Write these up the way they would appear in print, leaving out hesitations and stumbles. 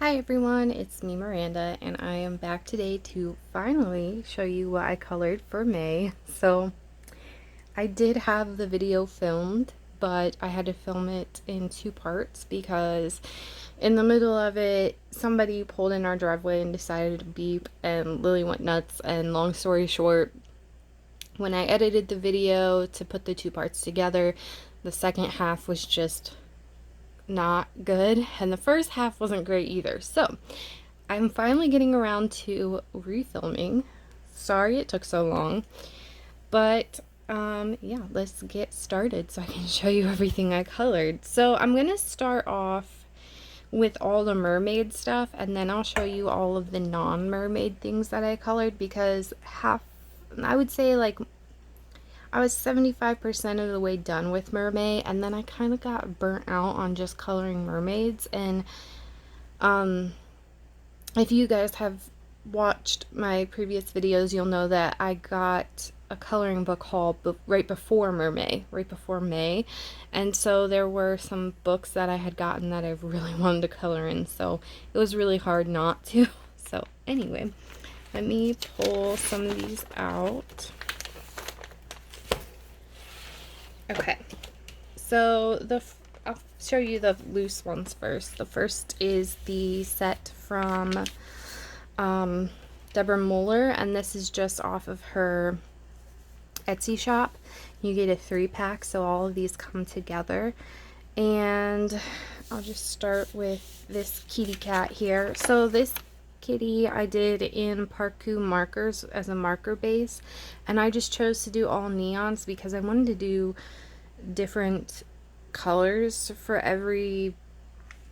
Hi everyone, it's me Miranda, and I am back today to finally show you what I colored for May. So I did have the video filmed, but I had to film it in two parts because in the middle of it somebody pulled in our driveway and decided to beep, and Lily went nuts. And long story short, when I edited the video to put the two parts together, the second half was just not good, and the first half wasn't great either. So I'm finally getting around to refilming. Sorry it took so long, but yeah, let's get started so I can show you everything I colored. So I'm gonna start off with all the mermaid stuff, and then I'll show you all of the non-mermaid things that I colored, because I would say like I was 75% of the way done with mermaid, and then I kind of got burnt out on just coloring mermaids. And um if you guys have watched my previous videos, you'll know that I got a coloring book haul right before May, and so there were some books that I had gotten that I really wanted to color in, so it was really hard not to. So anyway, let me pull some of these out. Okay, so I'll show you the loose ones first. The first is the set from Deborah Muller, and this is just off of her Etsy shop. You get a 3-pack, so all of these come together. And I'll just start with this kitty cat here. So this kitty I did in Parku markers as a marker base, and I just chose to do all neons because I wanted to do different colors for every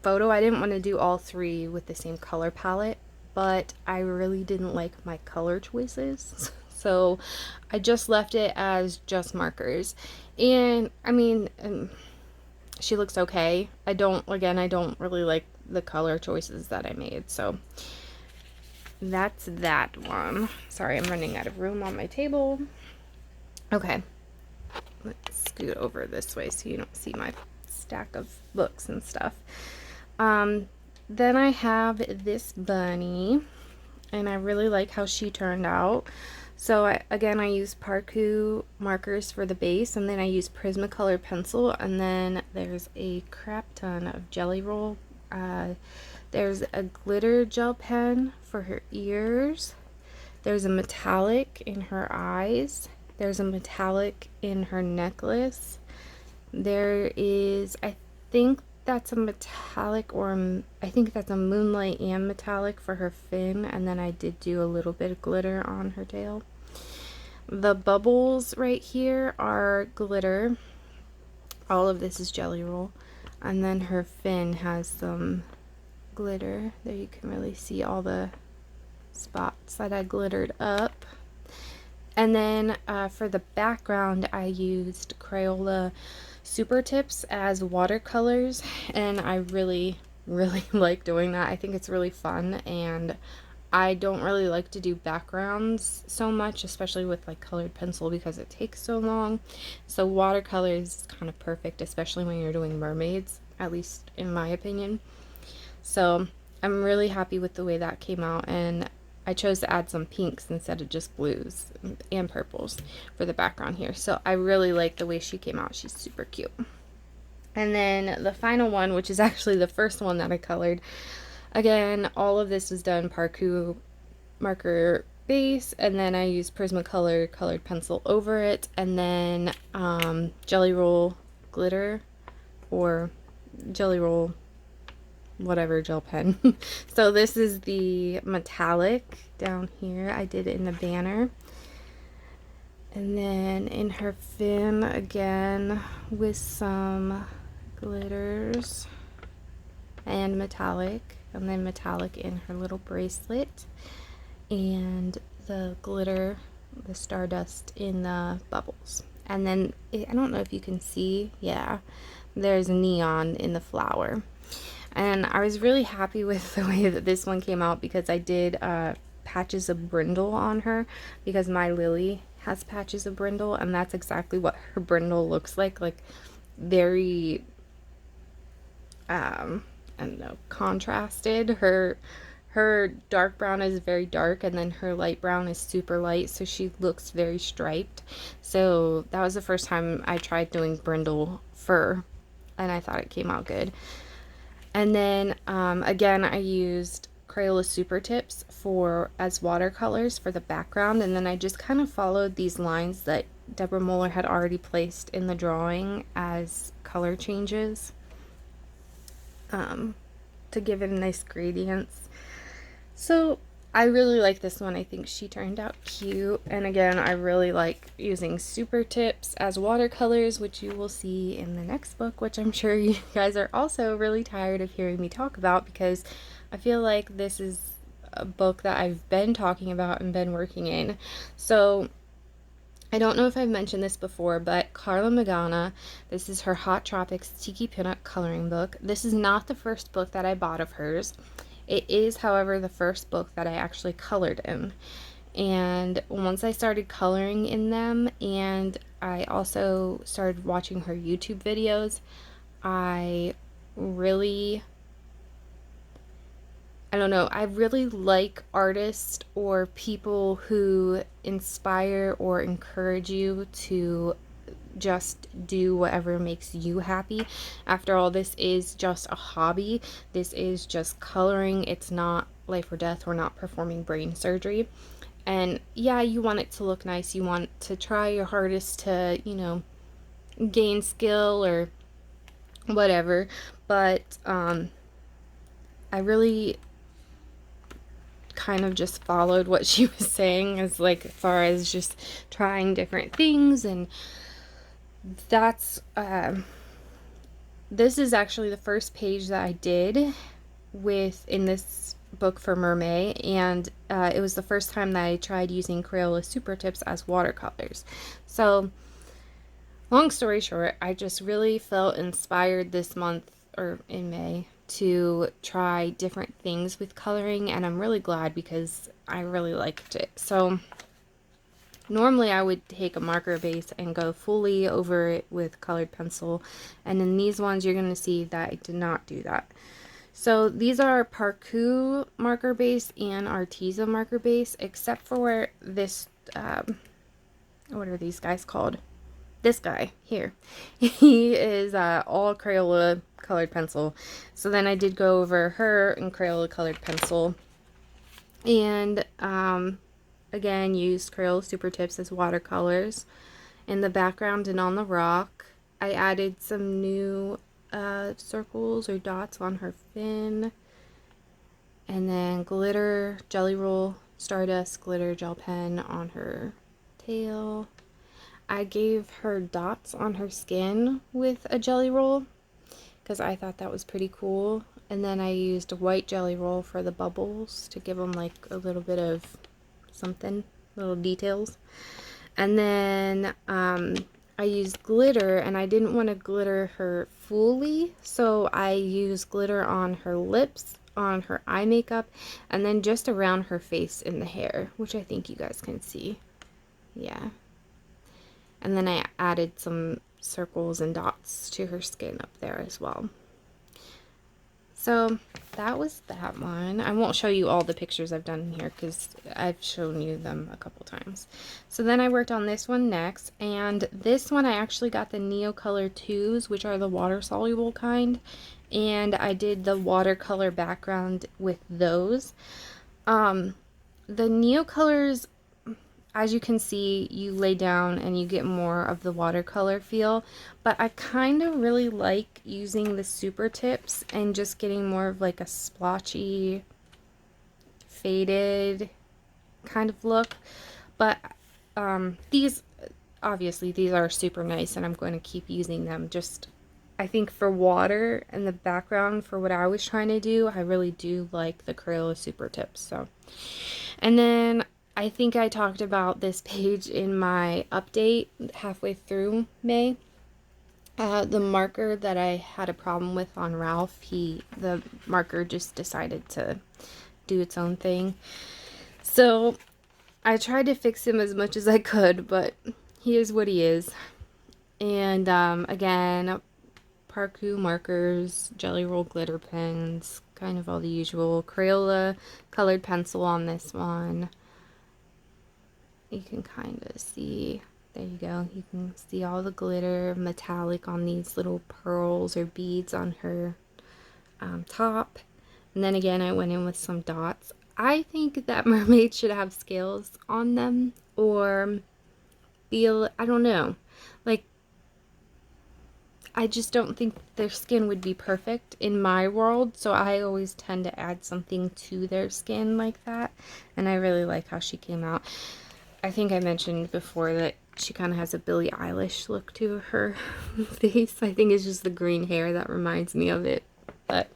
photo. I didn't want to do all three with the same color palette, but I really didn't like my color choices. So I just left it as just markers. And I mean, she looks okay. I don't really like the color choices that I made. So that's that one. Sorry, I'm running out of room on my table. Okay, let's scoot over this way so you don't see my stack of books and stuff. Then I have this bunny, and I really like how she turned out. So I use Parku markers for the base, and then I use Prismacolor pencil, and then there's a crap ton of Jelly Roll. There's a glitter gel pen for her ears. There's a metallic in her eyes. There's a metallic in her necklace. There is, I think that's a metallic, or I think that's a moonlight and metallic for her fin, and then I did do a little bit of glitter on her tail. The bubbles right here are glitter. All of this is Jelly Roll, and then her fin has some glitter. There you can really see all the spots that I glittered up. And then for the background, I used Crayola Super Tips as watercolors, and I really like doing that. I think it's really fun, and I don't really like to do backgrounds so much, especially with like colored pencil, because it takes so long. So watercolors is kind of perfect, especially when you're doing mermaids, at least in my opinion. So I'm really happy with the way that came out, and I chose to add some pinks instead of just blues and purples for the background here. So I really like the way she came out. She's super cute. And then the final one, which is actually the first one that I colored, again, all of this was done Parku marker base, and then I used Prismacolor colored pencil over it, and then Jelly Roll glitter, or Jelly Roll whatever gel pen. So this is the metallic down here. I did it in the banner. And then in her fin, again, with some glitters and metallic. And then metallic in her little bracelet. And the glitter, the stardust in the bubbles. And then, I don't know if you can see, yeah, there's neon in the flower. And I was really happy with the way that this one came out, because I did patches of brindle on her, because my Lily has patches of brindle, and that's exactly what her brindle looks like very I don't know, contrasted. Her dark brown is very dark, and then her light brown is super light, so she looks very striped. So that was the first time I tried doing brindle fur, and I thought it came out good. And then again, I used Crayola Super Tips for as watercolors for the background, and then I just kind of followed these lines that Deborah Muller had already placed in the drawing as color changes to give it a nice gradients. So I really like this one. I think she turned out cute. And again, I really like using Super Tips as watercolors, which you will see in the next book, which I'm sure you guys are also really tired of hearing me talk about, because I feel like this is a book that I've been talking about and been working in. So I don't know if I've mentioned this before, but Carla Magana, this is her Hot Tropics Tiki Pinup coloring book. This is not the first book that I bought of hers. It is, however, the first book that I actually colored in. And once I started coloring in them, and I also started watching her YouTube videos, I really I really like artists or people who inspire or encourage you to just do whatever makes you happy. After all, this is just a hobby. This is just coloring. It's not life or death. We're not performing brain surgery. And yeah, you want it to look nice. You want to try your hardest to, gain skill or whatever. But I really kind of just followed what she was saying, as like as far as just trying different things. And that's this is actually the first page that I did in this book for Mermaid, and it was the first time that I tried using Crayola Super Tips as watercolors. So long story short, I just really felt inspired this month, or in May, to try different things with coloring, and I'm really glad because I really liked it. So normally I would take a marker base and go fully over it with colored pencil, and in these ones you're going to see that I did not do that. So these are Parku marker base and Arteza marker base, except for this, what are these guys called? This guy here. He is all Crayola colored pencil. So then I did go over her in Crayola colored pencil. And again, used Crayola Super Tips as watercolors in the background and on the rock. I added some new circles or dots on her fin. And then glitter, jelly roll, stardust, glitter, gel pen on her tail. I gave her dots on her skin with a jelly roll because I thought that was pretty cool. And then I used a white jelly roll for the bubbles to give them like a little bit of something, little details. And then I used glitter, and I didn't want to glitter her fully, so I used glitter on her lips, on her eye makeup, and then just around her face in the hair, which I think you guys can see. Yeah. And then I added some circles and dots to her skin up there as well. So that was that one. I won't show you all the pictures I've done here because I've shown you them a couple times. So then I worked on this one next, and this one I actually got the Neocolor 2s, which are the water soluble kind, and I did the watercolor background with those. The Neocolors, as you can see, you lay down and you get more of the watercolor feel, but I kind of really like using the Super Tips and just getting more of like a splotchy, faded kind of look. But these, obviously, these are super nice, and I'm going to keep using them. Just, I think for water and the background for what I was trying to do, I really do like the Crayola Super Tips. So, and then I think I talked about this page in my update halfway through May. The marker that I had a problem with on Ralph, the marker just decided to do its own thing. So I tried to fix him as much as I could, but he is what he is. And again, Parku markers, Jelly Roll glitter pens, kind of all the usual. Crayola colored pencil on this one. You can kind of see, there you go, you can see all the glitter metallic on these little pearls or beads on her top. And then again, I went in with some dots. I think that mermaids should have scales on them, or feel, I don't know, like, I just don't think their skin would be perfect in my world, so I always tend to add something to their skin like that, and I really like how she came out. I think I mentioned before that she kind of has a Billie Eilish look to her face. I think it's just the green hair that reminds me of it, but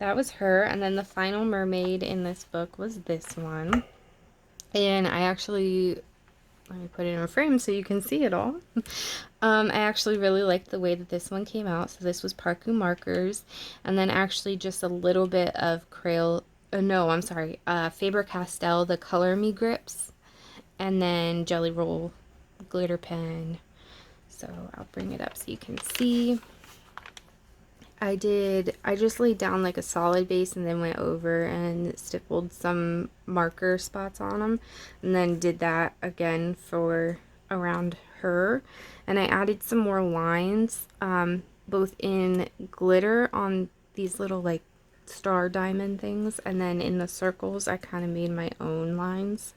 that was her. And then the final mermaid in this book was this one, and I actually, let me put it in a frame so you can see it all. I actually really liked the way that this one came out. So this was Parku markers, and then actually just a little bit of Crayola, no, I'm sorry, Faber-Castell, the Color Me grips, and then Jelly Roll glitter pen. So I'll bring it up so you can see. I just laid down like a solid base and then went over and stippled some marker spots on them, and then did that again for around her, and I added some more lines, both in glitter on these little like star diamond things, and then in the circles I kind of made my own lines.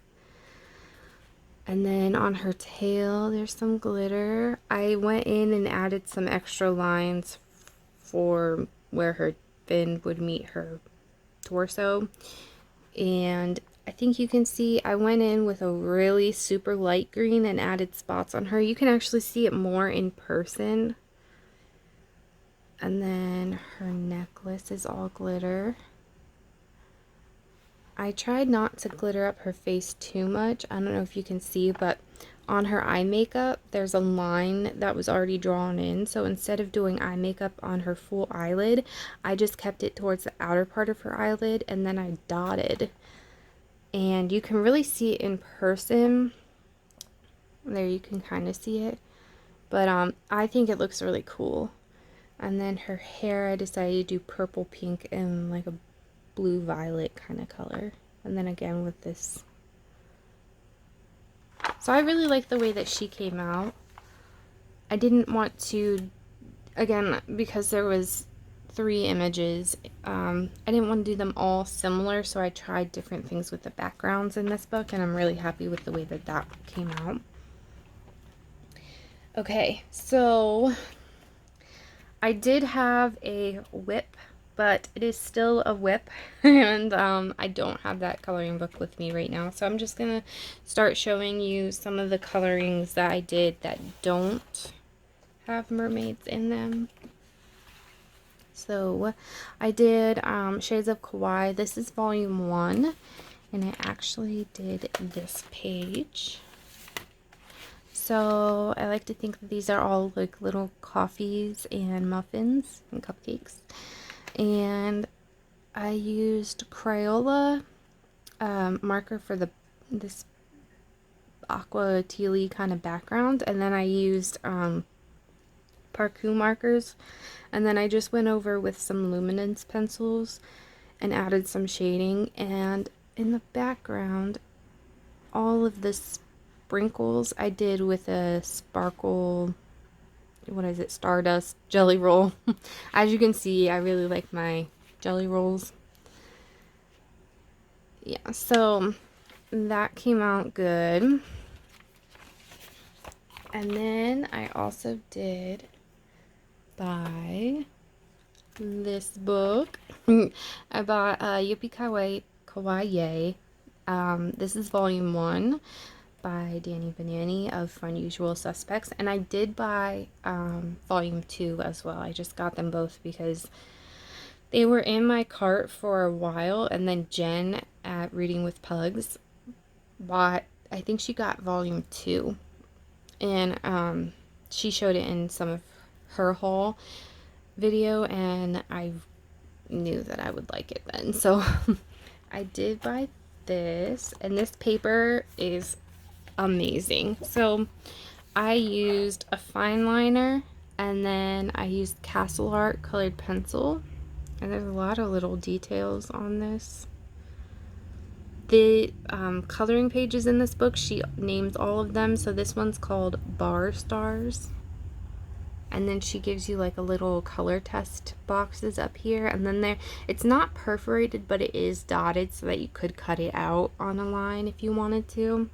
And then on her tail there's some glitter. I went in and added some extra lines for where her fin would meet her torso, and I think you can see I went in with a really super light green and added spots on her. You can actually see it more in person. And then her necklace is all glitter. I tried not to glitter up her face too much. I don't know if you can see, but on her eye makeup, there's a line that was already drawn in. So instead of doing eye makeup on her full eyelid, I just kept it towards the outer part of her eyelid, and then I dotted. And you can really see it in person. There, you can kind of see it. But I think it looks really cool. And then her hair, I decided to do purple, pink, and like a blue violet kind of color. And then again with this. So I really like the way that she came out. I didn't want to, again, because there was 3 images, I didn't want to do them all similar, so I tried different things with the backgrounds in this book, and I'm really happy with the way that that came out. Okay, so I did have a whip, but it is still a whip, and I don't have that coloring book with me right now, so I'm just gonna start showing you some of the colorings that I did that don't have mermaids in them. So I did Shades of Kawaii. This is volume 1, and I actually did this page. So I like to think that these are all like little coffees and muffins and cupcakes. And I used Crayola marker for this aqua tealy kind of background, and then I used Parku markers, and then I just went over with some luminance pencils and added some shading. And in the background, all of the sprinkles I did with a sparkle, what is it, Stardust Jelly Roll. As you can see, I really like my jelly rolls. Yeah, so that came out good. And then I also did buy this book. I bought Yippee Kawaii. This is volume 1 by Danny Banani of Unusual Suspects, and I did buy volume 2 as well. I just got them both because they were in my cart for a while, and then Jen at Reading with Pugs bought, I think she got volume 2, and she showed it in some of her haul video, and I knew that I would like it then, so I did buy this, and this paper is amazing. So I used a fine liner And then I used Castle Art colored pencil. And there's a lot of little details on this. The coloring pages in this book, she names all of them. So this one's called Bar Stars. And then she gives you like a little color test boxes up here. And then there, it's not perforated, but it is dotted so that you could cut it out on a line if you wanted to.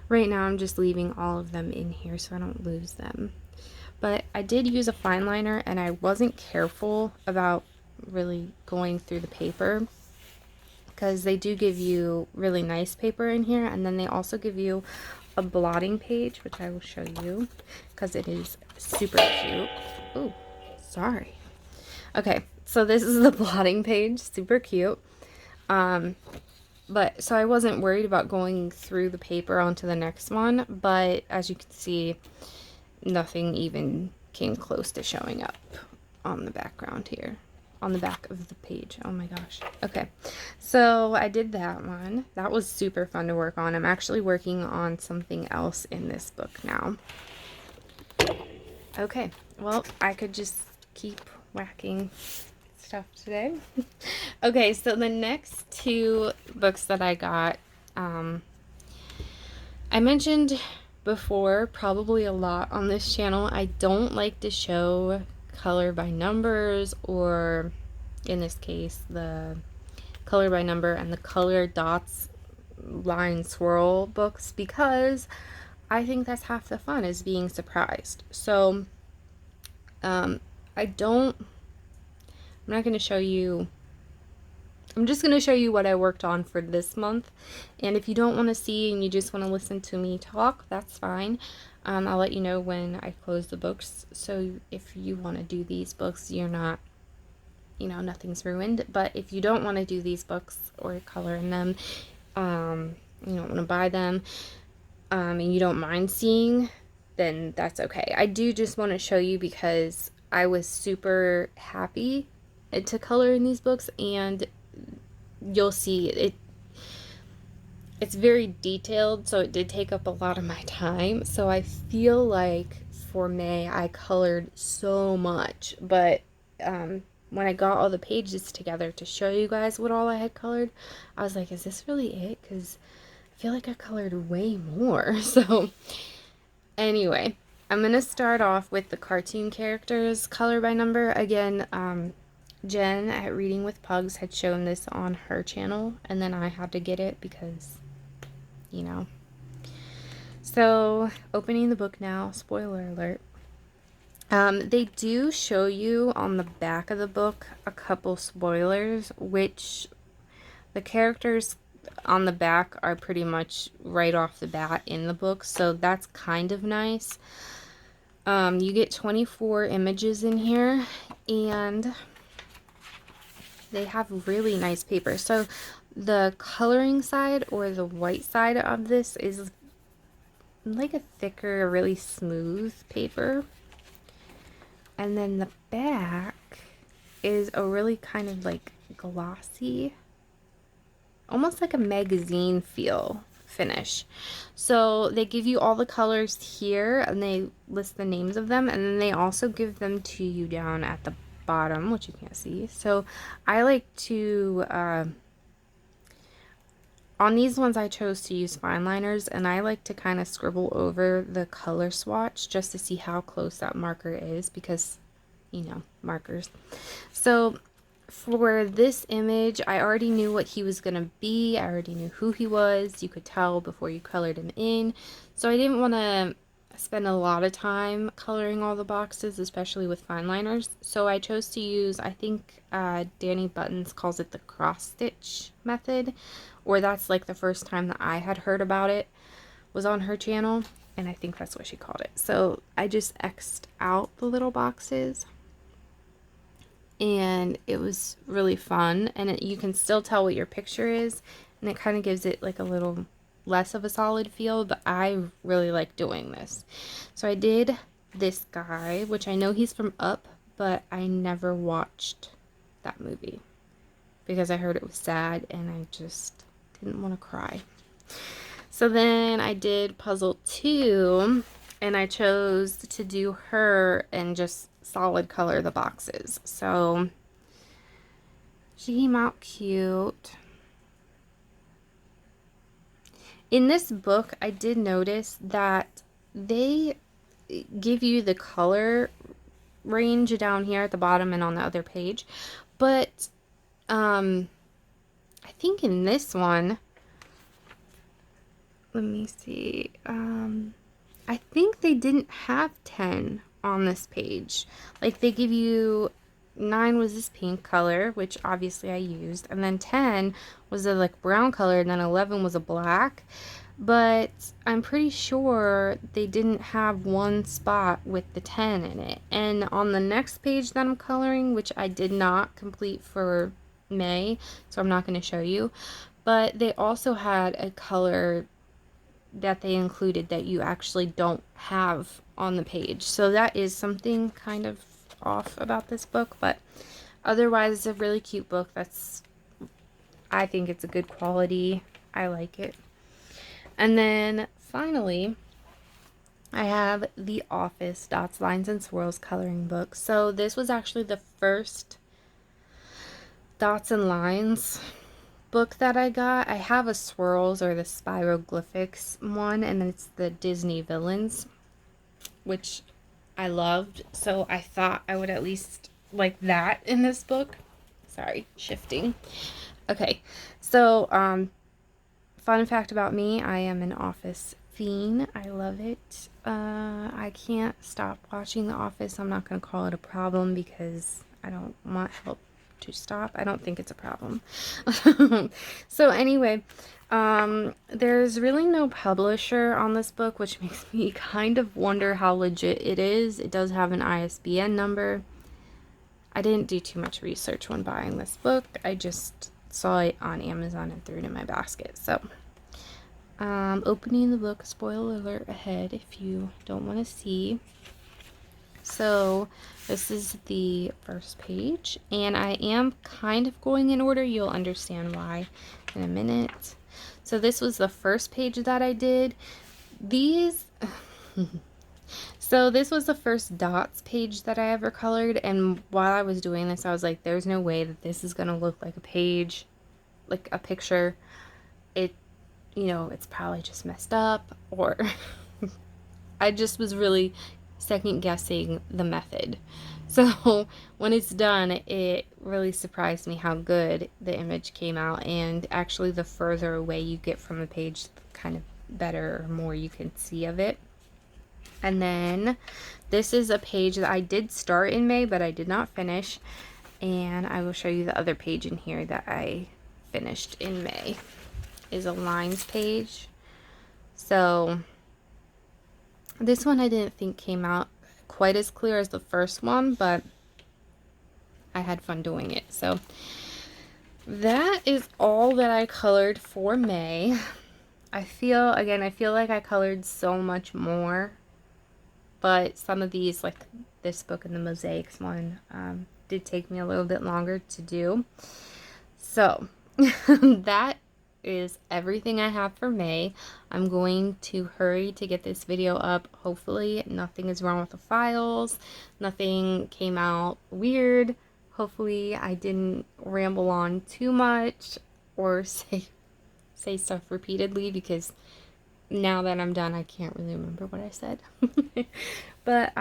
Right now I'm just leaving all of them in here so I don't lose them. But I did use a fine liner, and I wasn't careful about really going through the paper, because they do give you really nice paper in here, and then they also give you a blotting page, which I will show you because it is super cute. Oh, sorry. Okay, so this is the blotting page, super cute. But so I wasn't worried about going through the paper onto the next one, but as you can see, nothing even came close to showing up on the background here, on the back of the page. Oh my gosh. Okay, so I did that one. That was super fun to work on. I'm actually working on something else in this book now. Okay, well, I could just keep whacking stuff today. Okay, so the next two books that I got, I mentioned before, probably a lot on this channel, I don't like to show color by numbers, or in this case the color by number and the color dots line swirl books, because I think that's half the fun, is being surprised. So I'm not going to show you, I'm just going to show you what I worked on for this month. And if you don't want to see and you just want to listen to me talk, that's fine. I'll let you know when I close the books. So if you want to do these books, you're not, you know, nothing's ruined. But if you don't want to do these books or color in them, you don't want to buy them, and you don't mind seeing, then that's okay. I do just want to show you because I was super happy to color in these books, and you'll see it's very detailed, so it did take up a lot of my time. So I feel like for May I colored so much, but when I got all the pages together to show you guys what all I had colored, I was like, is this really it? Because I feel like I colored way more. So anyway, I'm gonna start off with the cartoon characters color by number. Again, Jen at Reading with Pugs had shown this on her channel, and then I had to get it because, you know. So, opening the book now, spoiler alert. They do show you on the back of the book a couple spoilers, which the characters on the back are pretty much right off the bat in the book, so that's kind of nice. You get 24 images in here, and they have really nice paper. So the coloring side, or the white side of this, is like a thicker, really smooth paper. And then the back is a really kind of like glossy, almost like a magazine feel finish. So they give you all the colors here, and they list the names of them, and then they also give them to you down at the bottom, which you can't see. So I like to on these ones I chose to use fine liners, and I like to kind of scribble over the color swatch just to see how close that marker is, because, you know, markers. So for this image, I already knew what he was gonna be. I already knew who he was. You could tell before you colored him in. So I didn't want to spend a lot of time coloring all the boxes, especially with fine liners. So I chose to use, I think Danny Buttons calls it the cross stitch method, or that's like the first time that I had heard about it was on her channel, and I think that's what she called it. So I just X'd out the little boxes, and it was really fun, and you can still tell what your picture is, and it kind of gives it like a little less of a solid feel, but I really like doing this. So I did this guy, which I know he's from Up, but I never watched that movie because I heard it was sad and I just didn't want to cry. So then I did puzzle 2, and I chose to do her and just solid color the boxes. So she came out cute. In this book, I did notice that they give you the color range down here at the bottom and on the other page, but I think in this one, let me see, I think they didn't have 10 on this page. Like, they give you 9 was this pink color, which obviously I used, and then 10 was a like brown color, and then 11 was a black. But I'm pretty sure they didn't have one spot with the 10 in it. And on the next page that I'm coloring, which I did not complete for May, so I'm not going to show you, but they also had a color that they included that you actually don't have on the page. So that is something kind of off about this book, but otherwise it's a really cute book. I think it's a good quality. I like it. And then finally, I have the Office Dots, Lines, and Swirls coloring book. So this was actually the first Dots and Lines book that I got. I have a Swirls or the Spiroglyphics one, and it's the Disney villains, which I loved. So I thought I would at least like that in this book. Sorry, shifting. Okay, so fun fact about me, I am an Office fiend. I love it. I can't stop watching The Office. I'm not going to call it a problem because I don't want help to stop. I don't think it's a problem. So anyway, there's really no publisher on this book, which makes me kind of wonder how legit it is. It does have an ISBN number. I didn't do too much research when buying this book. I just saw it on Amazon and threw it in my basket. So opening the book, spoiler alert ahead if you don't want to see. So this is the first page, and I am kind of going in order. You'll understand why in a minute. So this was the first page that I did. So this was the first dots page that I ever colored, and while I was doing this, I was like, there's no way that this is gonna look like a page, like a picture. It's probably just messed up, or I just was really second guessing the method. So when it's done, it really surprised me how good the image came out, and actually the further away you get from the page, the kind of better or more you can see of it. And then this is a page that I did start in May, but I did not finish, and I will show you the other page in here that I finished in May. Is a lines page. So this one I didn't think came out quite as clear as the first one, but I had fun doing it. So that is all that I colored for May. I feel like I colored so much more, but some of these, like this book and the mosaics one, did take me a little bit longer to do. So that is everything I have for May. I'm going to hurry to get this video up. Hopefully nothing is wrong with the files. Nothing came out weird. Hopefully I didn't ramble on too much or say stuff repeatedly, because now that I'm done, I can't really remember what I said. But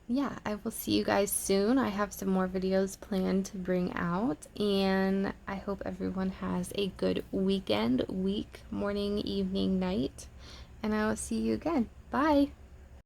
yeah, I will see you guys soon. I have some more videos planned to bring out, and I hope everyone has a good weekend, week, morning, evening, night, and I will see you again. Bye!